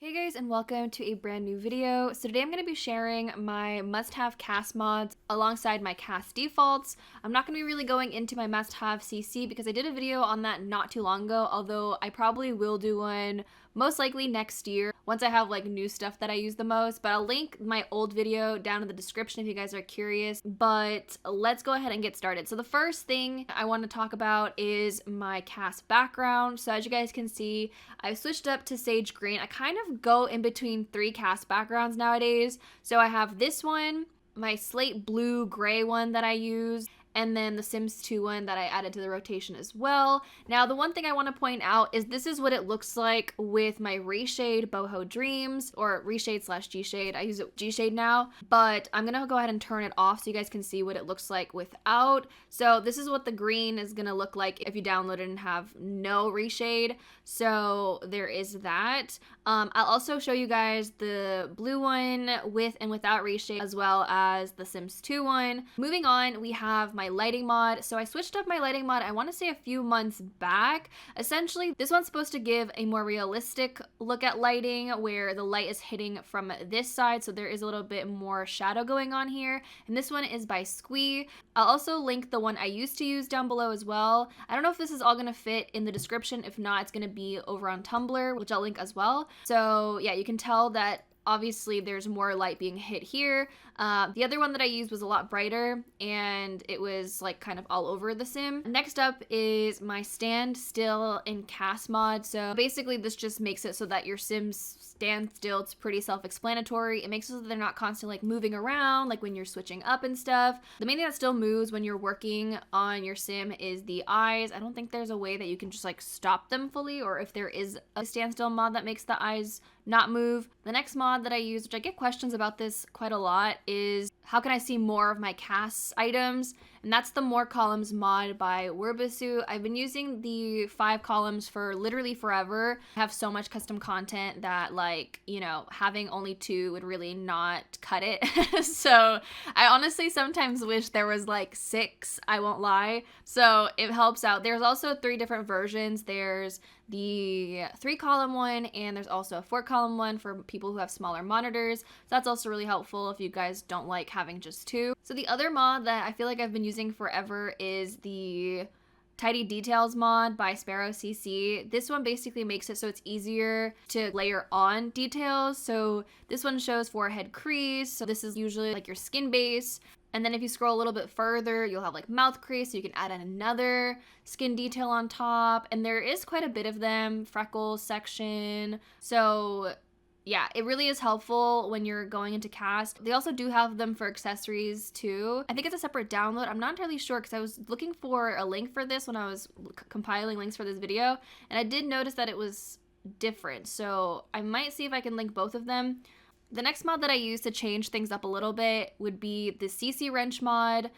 Hey guys, and welcome to a brand new video. So today I'm going to be sharing my must-have CAS mods alongside my CAS defaults. I'm not going to be really going into my must-have CC because I did a video on that not too long ago, although I probably will do one most likely next year once I have like new stuff that I use the most. But I'll link my old video down in the description if you guys are curious. But let's go ahead and get started. So the first thing I want to talk about is my CAS background. So as you guys can see, I've switched up to sage green. I kind of go in between three CAS backgrounds nowadays. So I have this one, my slate blue gray one that I use, and then the Sims 2 one that I added to the rotation as well. Now, the one thing I want to point out is this is what it looks like with my reshade Boho Dreams, or reshade slash G-shade. I use it G-shade now, but I'm gonna go ahead and turn it off so you guys can see what it looks like without. So this is what the green is gonna look like if you download it and have no reshade. So there is that. I'll also show you guys the blue one with and without reshade, as well as the Sims 2 one. Moving on, we have my lighting mod. So I switched up my lighting mod, I want to say a few months back. Essentially, this one's supposed to give a more realistic look at lighting where the light is hitting from this side, so there is a little bit more shadow going on here. And this one is by Squee. I'll also link the one I used to use down below as well. I don't know if this is all going to fit in the description. If not, it's going to be over on Tumblr, which I'll link as well. So yeah, you can tell that obviously there's more light being hit here. The other one that I used was a lot brighter and it was like kind of all over the sim. Next up is my stand still in CAS mod. So basically this just makes it so that your sims stand still. It's pretty self-explanatory. It makes it so that they're not constantly like moving around, like when you're switching up and stuff. The main thing that still moves when you're working on your sim is the eyes. I don't think there's a way that you can just like stop them fully, or if there is a standstill mod that makes the eyes not move. The next mod that I use, which I get questions about this quite a lot, is how can I see more of my CAS items? And that's the More Columns mod by Werbisu. I've been using the 5 columns for literally forever. I have so much custom content that, like, you know, having only 2 would really not cut it. So I honestly sometimes wish there was like 6, I won't lie. So it helps out. There's also 3 different versions. There's the 3-column one, and there's also a 4-column one for people who have smaller monitors. So that's also really helpful if you guys don't like having just 2. So the other mod that I feel like I've been using forever is the Tidy Details mod by Sparrow CC. This one basically makes it so it's easier to layer on details. So this one shows forehead crease. So this is usually like your skin base. And then if you scroll a little bit further, you'll have like mouth crease, so you can add in another skin detail on top. And there is quite a bit of them, freckles section. So yeah, it really is helpful when you're going into CAS. They also do have them for accessories too. I think it's a separate download. I'm not entirely sure because I was looking for a link for this when I was compiling links for this video. And I did notice that it was different. So I might see if I can link both of them. The next mod that I use to change things up a little bit would be the CC wrench mod.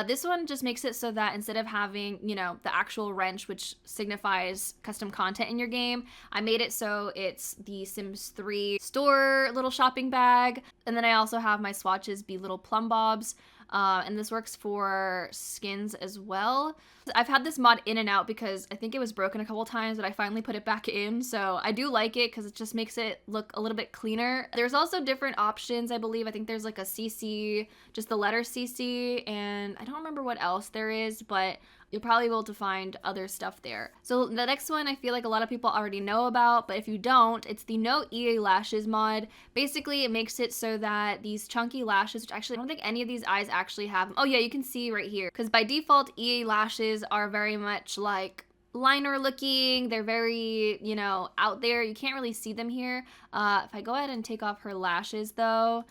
This one just makes it so that instead of having, you know, the actual wrench, which signifies custom content in your game, I made it so it's the Sims 3 store little shopping bag. And then I also have my swatches be little plumb bobs. And this works for skins as well. I've had this mod in and out because I think it was broken a couple times, but I finally put it back in. So I do like it because it just makes it look a little bit cleaner. There's also different options, I believe. I think there's like a CC, just the letter CC, and I don't remember what else there is, but you'll probably be able to find other stuff there. So the next one I feel like a lot of people already know about, but if you don't, it's the No EA Lashes mod. Basically, it makes it so that these chunky lashes, which actually I don't think any of these eyes actually have them. Oh yeah, you can see right here. Because by default, EA lashes are very much like liner looking. They're very, you know, out there. You can't really see them here. If I go ahead and take off her lashes though,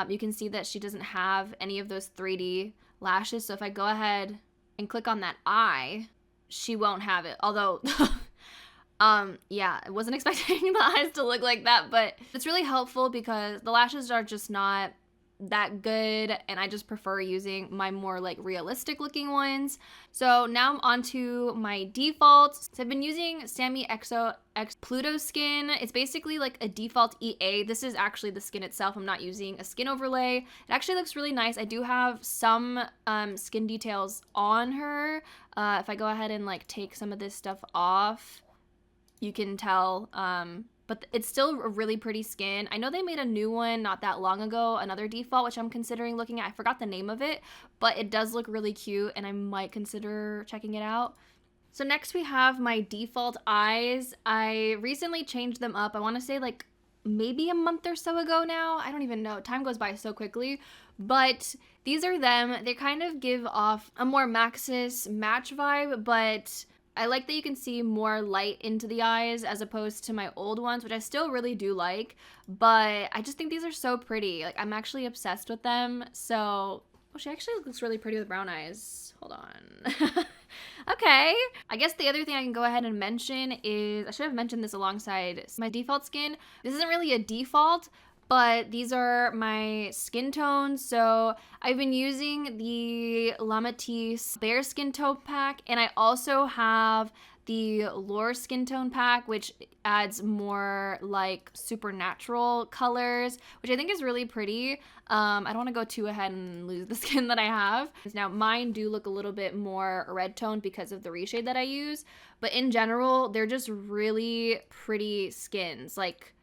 you can see that she doesn't have any of those 3D lashes. So if I go ahead and click on that eye, she won't have it. Although, yeah, I wasn't expecting the eyes to look like that, but it's really helpful because the lashes are just not that good, and I just prefer using my more like realistic looking ones. So now I'm on to my defaults. So I've been using Sammy EXO X Pluto skin. It's basically like a default EA. This is actually the skin itself. I'm not using a skin overlay. It actually looks really nice. I do have some skin details on her. If I go ahead and like take some of this stuff off, you can tell but it's still a really pretty skin. I know they made a new one not that long ago, another default, which I'm considering looking at. I forgot the name of it, but it does look really cute and I might consider checking it out. So next we have my default eyes. I recently changed them up. I want to say like maybe a month or so ago now. I don't even know. Time goes by so quickly. But these are them. They kind of give off a more Maxis match vibe, but I like that you can see more light into the eyes as opposed to my old ones, which I still really do like. But I just think these are so pretty. Like, I'm actually obsessed with them. So, oh, she actually looks really pretty with brown eyes. Hold on. Okay. I guess the other thing I can go ahead and mention is, I should have mentioned this alongside my default skin. This isn't really a default, but these are my skin tones. So I've been using the La Matisse Bare Skin Tone Pack, and I also have the Lore Skin Tone Pack, which adds more like supernatural colors, which I think is really pretty. I don't want to go too ahead and lose the skin that I have. Now, mine do look a little bit more red toned because of the reshade that I use, but in general, they're just really pretty skins. Like,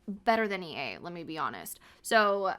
better than EA, let me be honest. So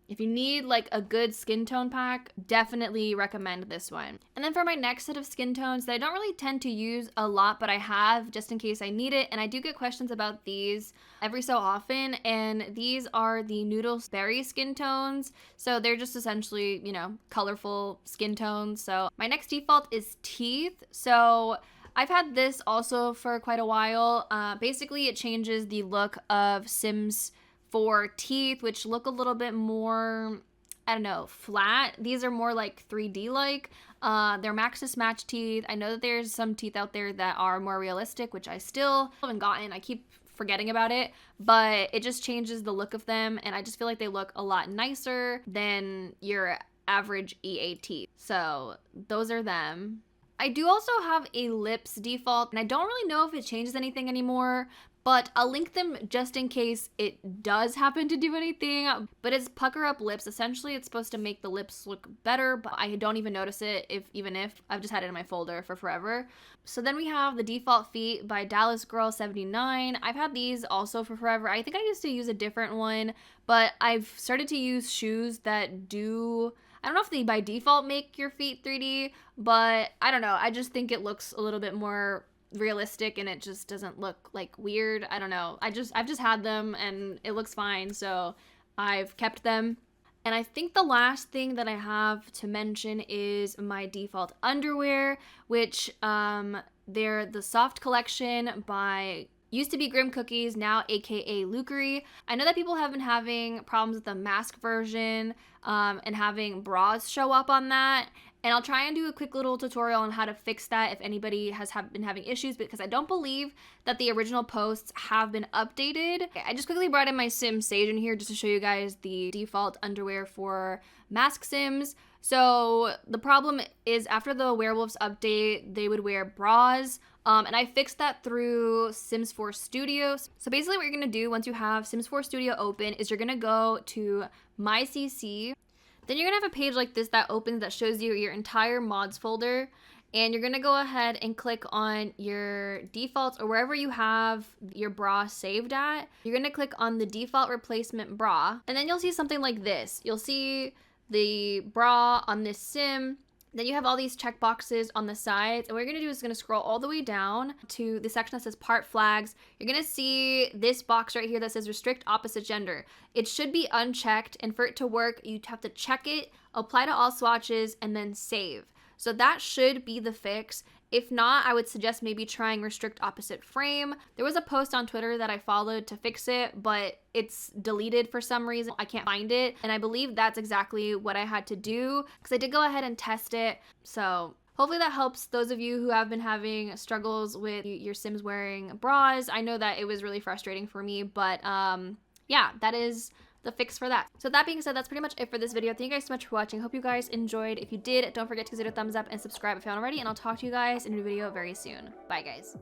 if you need like a good skin tone pack, definitely recommend this one. And then for my next set of skin tones that I don't really tend to use a lot, but I have just in case I need it, and I do get questions about these every so often, and these are the Noodle Berry skin tones. So they're just essentially, you know, colorful skin tones. So my next default is Teeth. So I've had this also for quite a while. Basically, it changes the look of Sims 4 teeth, which look a little bit more, I don't know, flat. These are more like 3D-like. They're Maxis Match teeth. I know that there's some teeth out there that are more realistic, which I still haven't gotten. I keep forgetting about it, but it just changes the look of them, and I just feel like they look a lot nicer than your average EA teeth. So those are them. I do also have a lips default, and I don't really know if it changes anything anymore, but I'll link them just in case it does happen to do anything. But it's pucker up lips. Essentially, it's supposed to make the lips look better, but I don't even notice it even if I've just had it in my folder for forever. So then we have the default feet by Dallas Girl 79. I've had these also for forever. I think I used to use a different one, but I've started to use shoes that do, I don't know if they by default make your feet 3D, but I don't know. I just think it looks a little bit more realistic and it just doesn't look like weird. I don't know. I've just had them and it looks fine, so I've kept them. And I think the last thing that I have to mention is my default underwear, which they're the Soft Collection by used to be Grim Cookies, now aka Lukery. I know that people have been having problems with the mask version and having bras show up on that. And I'll try and do a quick little tutorial on how to fix that if anybody has been having issues, because I don't believe that the original posts have been updated. I just quickly brought in my Sim Sage in here just to show you guys the default underwear for mask Sims. So the problem is after the werewolves update, they would wear bras. And I fixed that through Sims 4 Studio. So basically what you're gonna do once you have Sims 4 Studio open is you're gonna go to My CC. Then you're gonna have a page like this that opens that shows you your entire mods folder. And you're gonna go ahead and click on your defaults or wherever you have your bra saved at. You're gonna click on the default replacement bra. And then you'll see something like this. You'll see the bra on this sim. Then you have all these checkboxes on the sides, and what you're gonna do is gonna scroll all the way down to the section that says part flags. You're gonna see this box right here that says restrict opposite gender. It should be unchecked, and for it to work, you'd have to check it, apply to all swatches, and then save. So that should be the fix. If not, I would suggest maybe trying restrict opposite frame. There was a post on Twitter that I followed to fix it, but it's deleted for some reason. I can't find it. And I believe that's exactly what I had to do because I did go ahead and test it. So hopefully that helps those of you who have been having struggles with your Sims wearing bras. I know that it was really frustrating for me, but yeah, that is the fix for that. So that being said, that's pretty much it for this video. Thank you guys so much for watching. Hope you guys enjoyed. If you did, don't forget to consider a thumbs up and subscribe if you haven't already, and I'll talk to you guys in a new video very soon. Bye guys.